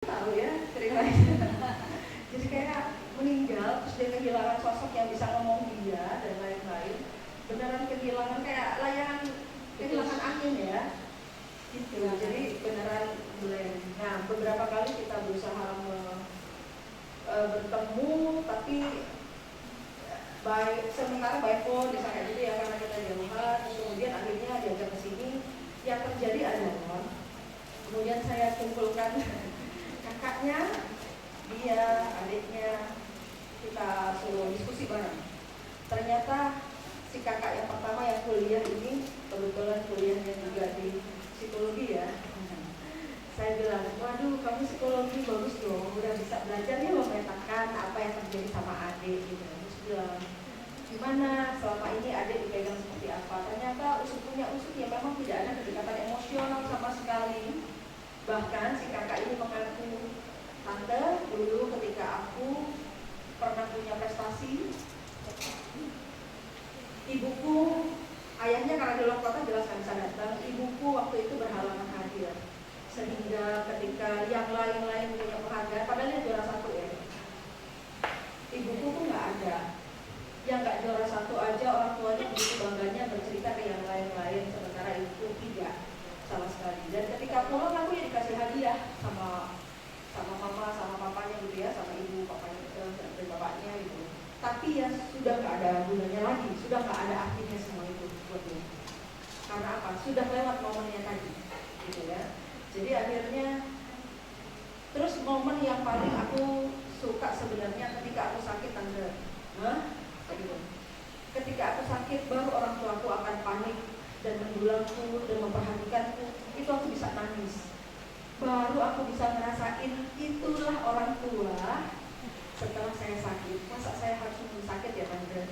tahu ya ceritanya. Jadi kayak meninggal terus dia kehilangan sosok yang bisa ngomong dia dan lain-lain. Beneran kehilangan kayak layangan kehilangan angin ya. Gitu. Jadi beneran blank. Nah, beberapa kali kita berusaha bertemu tapi sementara by phone misalnya gitu ya, karena kita jauhan. Kemudian akhirnya diajak ke sini. Yang terjadi adalah kemudian saya kumpulkan kakaknya, dia, adiknya, kita suruh diskusi bareng. Ternyata si kakak yang pertama yang kuliah ini kebetulan kuliahnya juga di psikologi ya. Saya bilang, waduh kamu psikologi bagus dong, udah bisa belajar ya memetakan apa yang terjadi sama adik gitu. Terus bilang, gimana selama ini adik dipegang seperti apa? Ternyata punya usut ya memang tidak ada kedekatan emosional sama sekali. Bahkan si kakak ini mengaku, tante dulu ketika aku pernah punya prestasi, ibuku, ayahnya karena di luar kota jelas nggak bisa datang, ibuku waktu itu berhalangan hadir. Sehingga ketika yang lain-lain punya penghargaan, padahal dia juara 1 ya, ibuku tuh nggak ada. Yang nggak juara 1 aja orang tuanya begitu bangganya bercerita ke yang lain-lain, sementara ibuku tidak sama sekali. Dan ketika pulang aku ya dikasih hadiah sama mama, sama papanya gitu ya, sama ibu papanya dan bapaknya gitu. Tapi ya sudah nggak ada gunanya lagi, sudah nggak ada artinya semua itu buat dia. Karena apa? Sudah lewat momennya tadi, gitu ya. Jadi akhirnya, terus momen yang paling aku suka sebenarnya ketika aku sakit, tante, gitu. Ketika aku sakit baru orang tuaku akan panik dan mendulangku dan memperhatikanku, itu aku bisa nangis. Baru aku bisa ngerasain itulah orang tua setelah saya sakit. Masa saya harus nunggu sakit ya tante?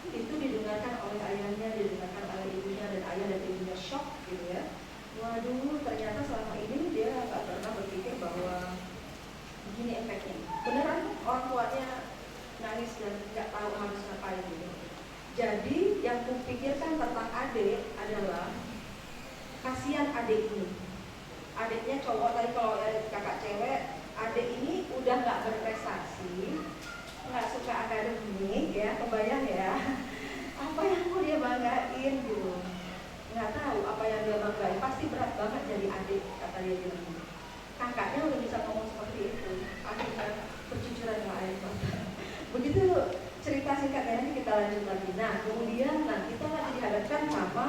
Itu didengarkan oleh ayahnya, didengarkan oleh ibunya, dan ayah dan ibunya shock gitu ya. Waduh, ternyata selama ini dia nggak pernah berpikir bahwa begini efeknya. Beneran orang tuanya nangis dan nggak tahu harus ngapain gitu. Jadi yang kupikirkan tentang adik adalah kasihan adik ini. Adiknya cowok, tadi kalau kakak cewek, adik ini udah nggak berprestasi, nggak suka akademik ya, kebayang ya, apa yang mau dia banggain gitu, nggak tahu apa yang dia banggain, pasti berat banget jadi adik, kata dia bilang. Kakaknya udah bisa ngomong seperti itu, akhirnya bercucuran air mata. Begitu cerita singkatnya, nanti kita lanjut lagi. Nah kemudian kita lagi dihadapkan sama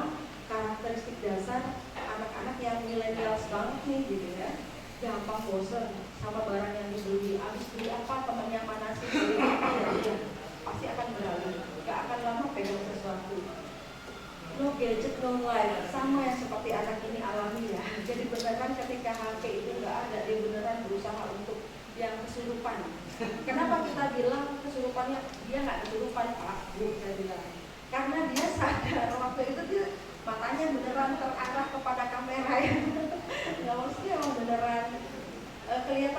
karakteristik dasar anak-anak yang milenials banget nih gitu ya, gampang bosen sama barang yang dibeli. Abis beli apa, temennya mana sih, beli apa ya, pasti akan beralih, gak akan lama pegang sesuatu. No gadget, no life, sama yang seperti anak ini alami ya. Jadi beneran ketika HP itu gak ada, dia beneran berusaha untuk yang kesurupan. Kenapa kita bilang kesurupannya? Dia gak kesurupan Pak, Bu, saya bilang, karena dia sadar waktu itu dia matanya beneran terarah kepada kamera ya. Nggak, maksudnya emang beneran kelihatan